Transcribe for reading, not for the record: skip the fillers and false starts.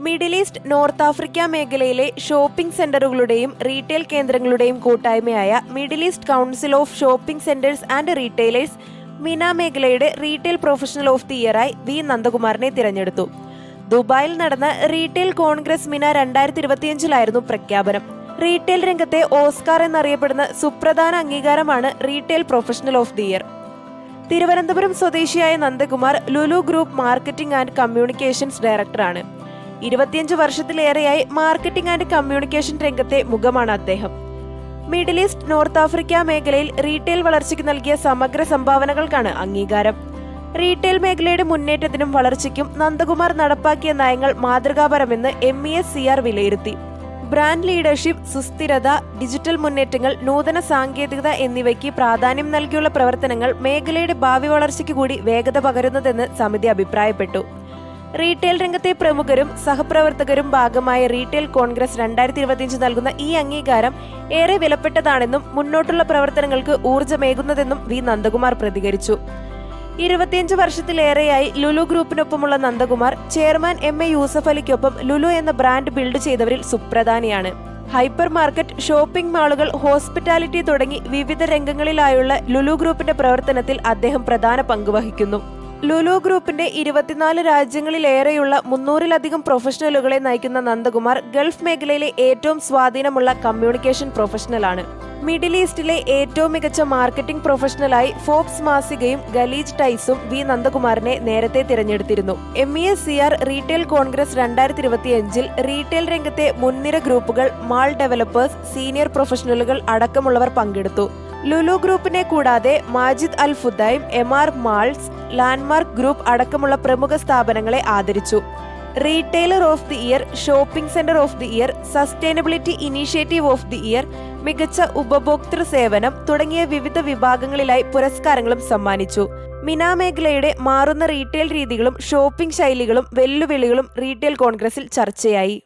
Middle East North Africa മേഖലയിലെ shopping സെന്ററുകളുടെയും retail കേന്ദ്രങ്ങളുടെയും കൂട്ടായ്മയായ Middle East Council of Shopping Centres and Retailers MENA മേഖലയുടെ റീറ്റെയിൽ പ്രൊഫഷണൽ ഓഫ് ദി ഇയറായി V നന്ദകുമാറിനെ തിരഞ്ഞെടുത്തു. ദുബായിൽ നടന്ന റീറ്റെയിൽ കോൺഗ്രസ് മിന 2025 പ്രഖ്യാപനം. റീറ്റെയിൽ രംഗത്തെ ഓസ്കാർ എന്നറിയപ്പെടുന്ന സുപ്രധാന അംഗീകാരമാണ് retail professional of the year. Thiruvananthapuram സ്വദേശിയായ Nandakumar Lulu group marketing and communications ഡയറക്ടറാണ്. 25 വർഷത്തിലേറെയായി മാർക്കറ്റിംഗ് ആൻഡ് കമ്മ്യൂണിക്കേഷൻ രംഗത്തെ മുഖമാണ് അദ്ദേഹം. മിഡിൽ ഈസ്റ്റ് നോർത്ത് ആഫ്രിക്ക മേഖലയിൽ റീറ്റെയിൽ വളർച്ചയ്ക്ക് നൽകിയ സമഗ്ര സംഭാവനകൾക്കാണ് അംഗീകാരം. റീറ്റെയിൽ മേഖലയുടെ മുന്നേറ്റത്തിനും വളർച്ചയ്ക്കും നന്ദകുമാർ നടപ്പാക്കിയ നയങ്ങൾ മാതൃകാപരമെന്ന് MESCR വിലയിരുത്തി. ബ്രാൻഡ് ലീഡർഷിപ്പ്, സുസ്ഥിരത, ഡിജിറ്റൽ മുന്നേറ്റങ്ങൾ, നൂതന സാങ്കേതികത എന്നിവയ്ക്ക് പ്രാധാന്യം നൽകിയുള്ള പ്രവർത്തനങ്ങൾ മേഖലയുടെ ഭാവി വളർച്ചയ്ക്ക് കൂടി വേഗത പകരുന്നതെന്ന് സമിതി അഭിപ്രായപ്പെട്ടു. റീറ്റെയിൽ രംഗത്തെ പ്രമുഖരും സഹപ്രവർത്തകരും ഭാഗമായ റീറ്റെയിൽ കോൺഗ്രസ് 2025 നൽകുന്ന ഈ അംഗീകാരം ഏറെ വിലപ്പെട്ടതാണെന്നും മുന്നോട്ടുള്ള പ്രവർത്തനങ്ങൾക്ക് ഊർജ്ജമേകുന്നതെന്നും വി നന്ദകുമാർ പ്രതികരിച്ചു. 25 വർഷത്തിലേറെയായി ലുലു ഗ്രൂപ്പിനൊപ്പമുള്ള നന്ദകുമാർ ചെയർമാൻ MA യൂസഫ് അലിക്കൊപ്പം ലുലു എന്ന ബ്രാൻഡ് ബിൽഡ് ചെയ്തവരിൽ സുപ്രധാനിയാണ്. ഹൈപ്പർ മാർക്കറ്റ്, ഷോപ്പിംഗ് മാളുകൾ, ഹോസ്പിറ്റാലിറ്റി തുടങ്ങി വിവിധ രംഗങ്ങളിലായുള്ള ലുലു ഗ്രൂപ്പിന്റെ പ്രവർത്തനത്തിൽ അദ്ദേഹം പ്രധാന പങ്ക് വഹിക്കുന്നു. ലുലു ഗ്രൂപ്പിന്റെ 24 രാജ്യങ്ങളിലേറെയുള്ള 300-ലധികം പ്രൊഫഷണലുകളെ നയിക്കുന്ന നന്ദകുമാർ ഗൾഫ് മേഖലയിലെ ഏറ്റവും സ്വാധീനമുള്ള കമ്മ്യൂണിക്കേഷൻ പ്രൊഫഷണലാണ്. മിഡിൽ ഈസ്റ്റിലെ ഏറ്റവും മികച്ച മാർക്കറ്റിംഗ് പ്രൊഫഷണലായി ഫോബ്സ് മാസികയും ഗലീജ് ടൈസും വി നന്ദകുമാറിനെ നേരത്തെ തിരഞ്ഞെടുത്തിരുന്നു. MESCR റീറ്റെയിൽ കോൺഗ്രസ് 2025 റീറ്റെയിൽ രംഗത്തെ മുൻനിര ഗ്രൂപ്പുകൾ, മാൾ ഡെവലപ്പേഴ്സ്, സീനിയർ പ്രൊഫഷണലുകൾ അടക്കമുള്ളവർ പങ്കെടുത്തു. ലുലു ഗ്രൂപ്പിനെ കൂടാതെ മാജിദ് അൽ ഫുദൈം, MR മാൾസ്, ലാൻഡ്മാർക്ക് ഗ്രൂപ്പ് അടക്കമുള്ള പ്രമുഖ സ്ഥാപനങ്ങളെ ആദരിച്ചു. Retailer of the year, shopping centre of the year, sustainability initiative of the year, മികച്ച ഉപഭോക്തൃ സേവനം തുടങ്ങിയ വിവിധ വിഭാഗങ്ങളിലായി പുരസ്കാരങ്ങളും സമ്മാനിച്ചു. മിന മേഖലയുടെ മാറുന്ന റീറ്റെയിൽ രീതികളും ഷോപ്പിംഗ് ശൈലികളും വെല്ലുവിളികളും റീറ്റെയിൽ കോൺഗ്രസിൽ ചർച്ചയായി.